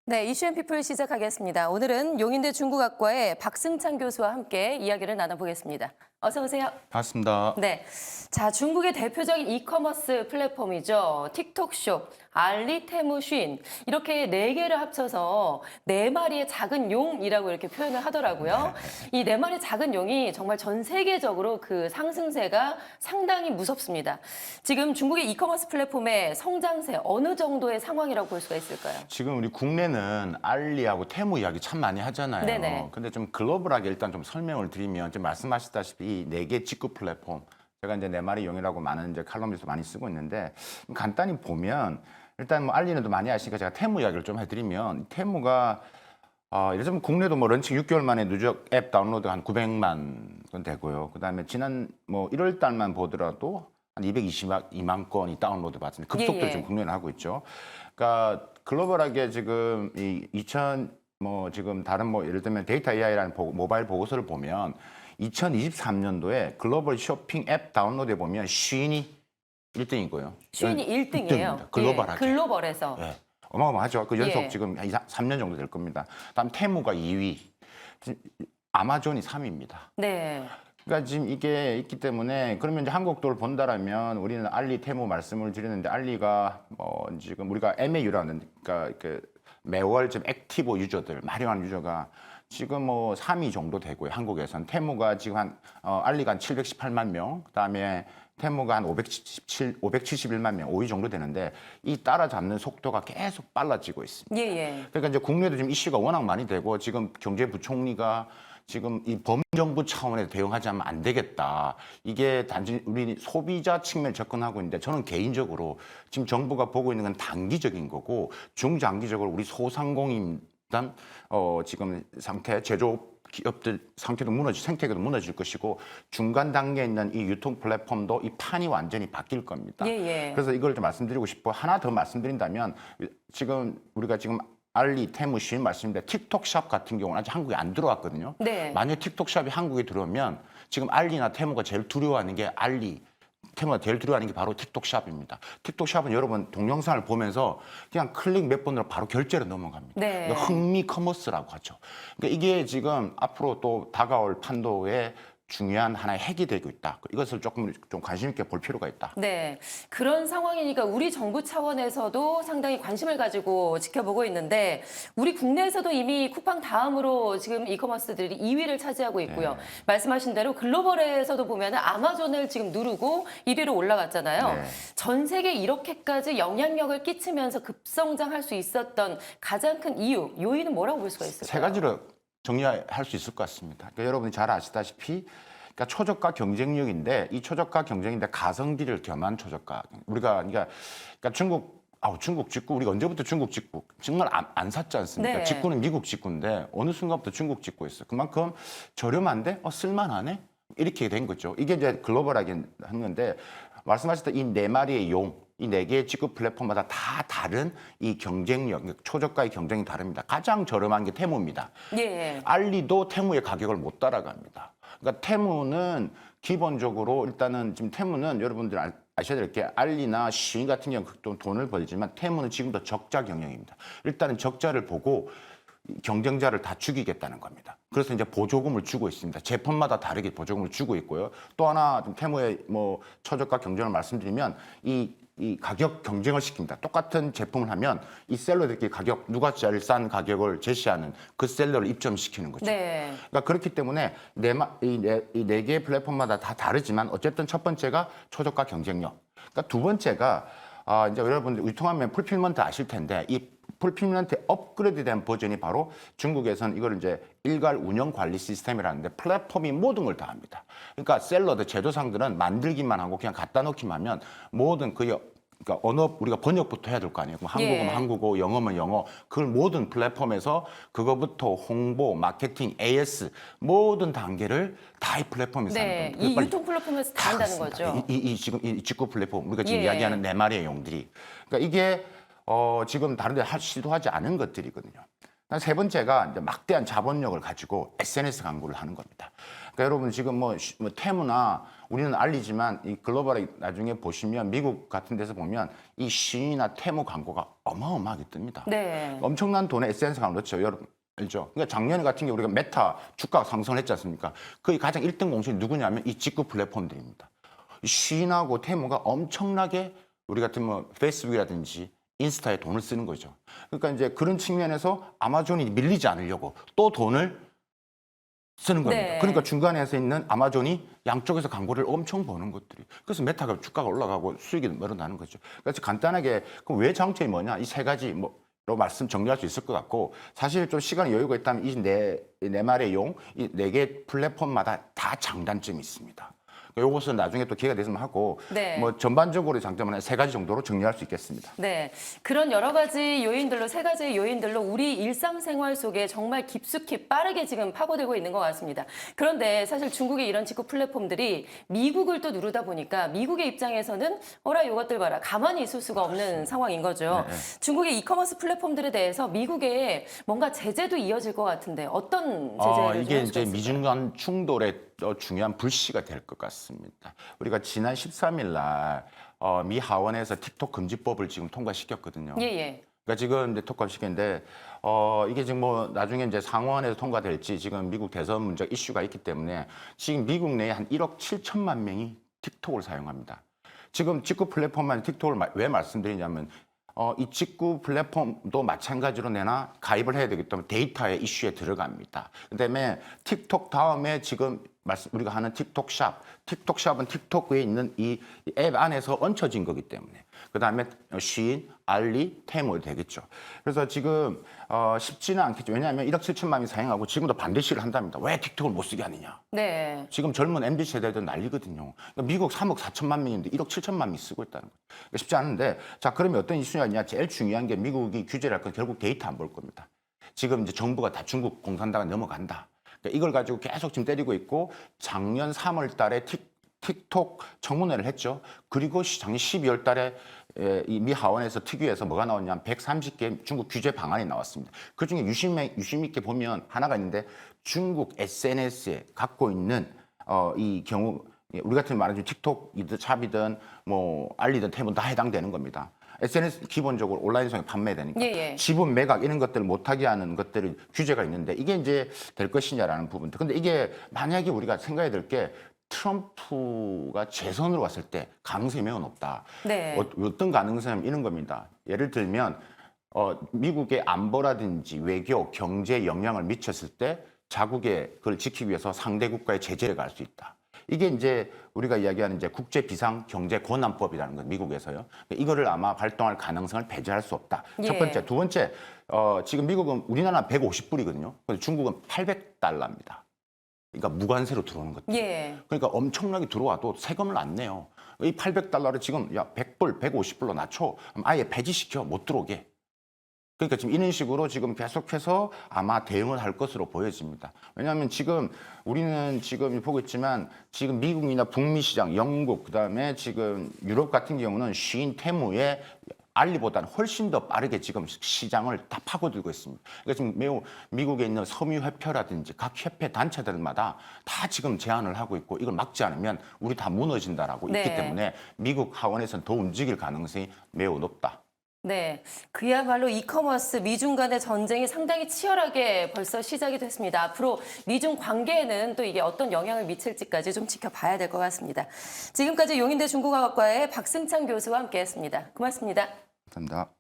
네, 이슈앤피플 시작하겠습니다. 오늘은 용인대 중국학과의 박승찬 교수와 함께 이야기를 나눠보겠습니다. 어서 오세요. 반갑습니다. 네, 자 중국의 대표적인 이커머스 플랫폼이죠. 틱톡숍, 알리, 테무, 쉰 이렇게 네 개를 합쳐서 네 마리의 작은 용이라고 이렇게 표현을 하더라고요. 이 네 마리의 작은 용이 정말 전 세계적으로 그 상승세가 상당히 무섭습니다. 지금 중국의 이커머스 플랫폼의 성장세 어느 정도의 상황이라고 볼 수가 있을까요? 지금 우리 국내는 알리하고 테무 이야기 참 많이 하잖아요. 네네. 근데 좀 글로벌하게 일단 좀 설명을 드리면 좀 말씀하셨다시피 이 네 개 직구 플랫폼 제가 이제 네 마리 용이라고 많은 이제 칼럼에서 많이 쓰고 있는데 간단히 보면 일단 뭐 알리는 또 많이 아시니까 제가 테무 이야기를 좀 해드리면 테무가 예를 들면 국내도 뭐 런칭 6개월 만에 누적 앱 다운로드 한 900만 건 되고요. 그다음에 지난 뭐 1월 달만 보더라도 한 222만 건이 다운로드 받습니다. 급속도로 예. 지금 국내는 하고 있죠. 그러니까 글로벌하게 지금 이 2000 뭐 지금 다른 뭐 예를 들면 데이터 AI라는 모바일 보고서를 보면 2023년도에 글로벌 쇼핑 앱 다운로드에 보면 쉰이 1등이고요. 쉰이 1등이에요. 글로벌하게. 글로벌에서. 예, 어마어마하죠. 그 연속 예. 지금 한 3년 정도 될 겁니다. 다음 테무가 2위, 아마존이 3위입니다. 네. 그러니까 지금 이게 있기 때문에 그러면 이제 한국도를 본다라면 우리는 알리, 테무 말씀을 드리는데 알리가 뭐 지금 우리가 MAU라는 그러니까 그 매월 좀 액티브 유저들, 활용하는 유저가 지금 뭐 3위 정도 되고요. 한국에선 테무가 지금 알리가 한 718만 명, 그다음에 테무가 한 571만 명, 5위 정도 되는데 이 따라잡는 속도가 계속 빨라지고 있습니다. 예, 예. 그러니까 이제 국내도 지금 이슈가 워낙 많이 되고 지금 경제부총리가 지금 이 범정부 차원에서 대응하지 않으면 안 되겠다. 이게 단지 우리 소비자 측면을 접근하고 있는데 저는 개인적으로 지금 정부가 보고 있는 건 단기적인 거고 중장기적으로 우리 소상공인단 지금 상태 제조업 기업들 상태도 생태계도 무너질 것이고 중간 단계에 있는 이 유통 플랫폼도 이 판이 완전히 바뀔 겁니다. 예, 예. 그래서 이걸 좀 말씀드리고 싶고 하나 더 말씀드린다면 지금 우리가 지금 알리, 테무, 쉰 말씀인데 틱톡샵 같은 경우는 아직 한국에 안 들어왔거든요. 네. 만약 틱톡샵이 한국에 들어오면 지금 알리나 테무가 제일 두려워하는 게 테무가 제일 두려워하는 게 바로 틱톡샵입니다. 틱톡샵은 여러분 동영상을 보면서 그냥 클릭 몇 번으로 바로 결제로 넘어갑니다. 네. 그러니까 흥미 커머스라고 하죠. 그러니까 이게 지금 앞으로 또 다가올 판도에 중요한 하나의 핵이 되고 있다. 이것을 조금 좀 관심 있게 볼 필요가 있다. 네, 그런 상황이니까 우리 정부 차원에서도 상당히 관심을 가지고 지켜보고 있는데 우리 국내에서도 이미 쿠팡 다음으로 지금 이커머스들이 2위를 차지하고 있고요. 네. 말씀하신 대로 글로벌에서도 보면 아마존을 지금 누르고 1위로 올라갔잖아요. 네. 전 세계에 이렇게까지 영향력을 끼치면서 급성장할 수 있었던 가장 큰 이유, 요인은 뭐라고 볼 수가 있을까요? 세 가지로 정리할 수 있을 것 같습니다. 그러니까 여러분이 잘 아시다시피 그러니까 초저가 경쟁력인데 이 초저가 경쟁인데 가성비를 겸한 초저가. 우리가 그러니까 중국 직구 우리가 언제부터 중국 직구 정말 안 샀지 않습니까? 네. 직구는 미국 직구인데 어느 순간부터 중국 직구였어. 그만큼 저렴한데 쓸만하네 이렇게 된 거죠. 이게 이제 글로벌하게 한 건데 말씀하셨던 이 네 마리의 용. 이 네 개의 직구 플랫폼마다 다 다른 이 경쟁력, 초저가의 경쟁이 다릅니다. 가장 저렴한 게 테무입니다. 예. 알리도 테무의 가격을 못 따라갑니다. 그러니까 테무는 기본적으로 일단은 지금 테무는 여러분들 아셔야 될 게 알리나 쉬인 같은 경우는 또 돈을 벌지만 테무는 지금도 적자 경영입니다. 일단은 적자를 보고 경쟁자를 다 죽이겠다는 겁니다. 그래서 이제 보조금을 주고 있습니다. 제품마다 다르게 보조금을 주고 있고요. 또 하나 테무의 뭐 초저가 경쟁을 말씀드리면 이 가격 경쟁을 시킵니다. 똑같은 제품을 하면 이 셀러들끼리 가격 누가 제일 싼 가격을 제시하는 그 셀러를 입점시키는 거죠. 네. 그러니까 그렇기 때문에 이 네 개의 플랫폼마다 다 다르지만 어쨌든 첫 번째가 초저가 경쟁력. 그러니까 두 번째가 이제 여러분들 유통하면 풀필먼트 아실 텐데 이 풀필먼트 업그레이드된 버전이 바로 중국에서는 이걸 이제 일괄 운영 관리 시스템이라는데 플랫폼이 모든 걸 다 합니다. 그러니까 셀러들 제조상들은 만들기만 하고 그냥 갖다 놓기만 하면 모든 그러니까 언어 우리가 번역부터 해야 될 거 아니에요. 그럼 한국어면 예. 한국어, 영어면 영어. 그걸 모든 플랫폼에서 그거부터 홍보, 마케팅, AS 모든 단계를 다 이 플랫폼에서 하는 네. 겁니다. 이 빨리 유통 플랫폼에서 다 한다는 그렇습니다. 거죠. 지금 이 직구 플랫폼 우리가 지금 예. 이야기하는 네 마리의 용들이 그러니까 이게 지금 다른 데 시도하지 않은 것들이거든요. 세 번째가 이제 막대한 자본력을 가지고 SNS 광고를 하는 겁니다. 그러니까 여러분 지금 뭐 테무나 우리는 알리지만 이 글로벌에 나중에 보시면 미국 같은 데서 보면 이 시인이나 테무 광고가 어마어마하게 뜹니다. 네. 엄청난 돈의 SNS 광고 넣죠. 여러분 알죠? 그러니까 작년에 같은 경우 우리가 메타 주가가 상승했지 않습니까? 거의 가장 1등 공신이 누구냐면 이 직구 플랫폼들입니다. 시인하고 테무가 엄청나게 우리 같은 뭐 페이스북이라든지 인스타에 돈을 쓰는 거죠. 그러니까 이제 그런 측면에서 아마존이 밀리지 않으려고 또 돈을 쓰는 겁니다. 네. 그러니까 중간에서 있는 아마존이 양쪽에서 광고를 엄청 버는 것들이. 그래서 메타가 주가가 올라가고 수익이 늘어나는 거죠. 그래서 간단하게 그럼 왜 장점이 뭐냐? 이 세 가지 로 말씀 정리할 수 있을 것 같고 사실 좀 시간이 여유가 있다면 이 네 말의 용, 이 네 개 플랫폼마다 다 장단점이 있습니다. 요것은 나중에 또 기회가 되면 하고 네. 뭐 전반적으로 장점은 세 가지 정도로 정리할 수 있겠습니다. 네, 그런 여러 가지 요인들로 세 가지 요인들로 우리 일상생활 속에 정말 깊숙이 빠르게 지금 파고들고 있는 것 같습니다. 그런데 사실 중국의 이런 직구 플랫폼들이 미국을 또 누르다 보니까 미국의 입장에서는 어라 이것들 봐라 가만히 있을 수가 없는 상황인 거죠. 네. 중국의 이커머스 플랫폼들에 대해서 미국에 뭔가 제재도 이어질 것 같은데 어떤 제재를 이게 좀 이제 미중 간 충돌의 중요한 불씨가 될 것 같습니다. 우리가 지난 13일 날 미 하원에서 틱톡 금지법을 지금 통과시켰거든요. 예. 그러니까 지금 이제 통과시켰는데 이게 지금 뭐 나중에 이제 상원에서 통과될지 지금 미국 대선 문제가 이슈가 있기 때문에 지금 미국 내에 한 1억 7천만 명이 틱톡을 사용합니다. 지금 직구 플랫폼만 틱톡을 왜 말씀드리냐면 이 직구 플랫폼도 마찬가지로 내나 가입을 해야 되기 때문에 데이터의 이슈에 들어갑니다. 그다음에 틱톡 다음에 지금 우리가 하는 틱톡샵, 틱톡샵은 틱톡 위에 있는 이 앱 안에서 얹혀진 거기 때문에 그다음에 시인, 알리, 테무 되겠죠. 그래서 지금 쉽지는 않겠죠. 왜냐하면 1억 7천만 명이 사용하고 지금도 반대시를 한답니다. 왜 틱톡을 못 쓰게 하느냐. 네. 지금 젊은 MZ 세대들 난리거든요. 그러니까 미국 3억 4천만 명인데 1억 7천만 명이 쓰고 있다는 거예요. 그러니까 쉽지 않은데 자 그러면 어떤 이슈냐? 제일 중요한 게 미국이 규제를 할 건 결국 데이터 안 볼 겁니다. 지금 이제 정부가 다 중국 공산당에 넘어간다. 그러니까 이걸 가지고 계속 지금 때리고 있고 작년 3월 달에 틱톡 청문회를 했죠. 그리고 작년 12월 달에 이 미 하원에서 특위에서 뭐가 나왔냐면 130개 중국 규제 방안이 나왔습니다. 그중에 유심 있게 보면 하나가 있는데 중국 SNS에 갖고 있는 이 경우 우리 같은 말하는 틱톡이든 샵이든 뭐 알리든 탭은 다 해당되는 겁니다. SNS 기본적으로 온라인상에 판매되니까 예. 지분 매각 이런 것들을 못하게 하는 것들이 규제가 있는데 이게 이제 될 것이냐라는 부분들. 근데 이게 만약에 우리가 생각해야 될 게 트럼프가 재선으로 왔을 때 가능성이 매우 높다. 네. 어떤 가능성이 이런 겁니다. 예를 들면 미국의 안보라든지 외교, 경제에 영향을 미쳤을 때 자국의 그걸 지키기 위해서 상대 국가의 제재를 갈 수 있다. 이게 이제 우리가 이야기하는 이제 국제 비상 경제 권한법이라는 건 미국에서요. 이거를 아마 발동할 가능성을 배제할 수 없다. 예. 첫 번째, 두 번째, 지금 미국은 우리나라 150불이거든요. 근데 중국은 800달러입니다. 그러니까 무관세로 들어오는 것들. 예. 그러니까 엄청나게 들어와도 세금을 안 내요. 이 800달러를 지금 100불, 150불로 낮춰. 그럼 아예 폐지시켜 못 들어오게. 그러니까 지금 이런 식으로 지금 계속해서 아마 대응을 할 것으로 보여집니다. 왜냐하면 지금 우리는 지금 보고 있지만 지금 미국이나 북미 시장, 영국, 그다음에 지금 유럽 같은 경우는 시인 테무의 알리보다는 훨씬 더 빠르게 지금 시장을 다 파고들고 있습니다. 그러니까 지금 매우 미국에 있는 섬유협회라든지 각 협회 단체들마다 다 지금 제안을 하고 있고 이걸 막지 않으면 우리 다 무너진다라고 네. 있기 때문에 미국 하원에서는 더 움직일 가능성이 매우 높다. 네, 그야말로 이커머스 미중 간의 전쟁이 상당히 치열하게 벌써 시작이 됐습니다. 앞으로 미중 관계에는 또 이게 어떤 영향을 미칠지까지 좀 지켜봐야 될 것 같습니다. 지금까지 용인대 중국어학과의 박승창 교수와 함께했습니다. 고맙습니다. 감사합니다.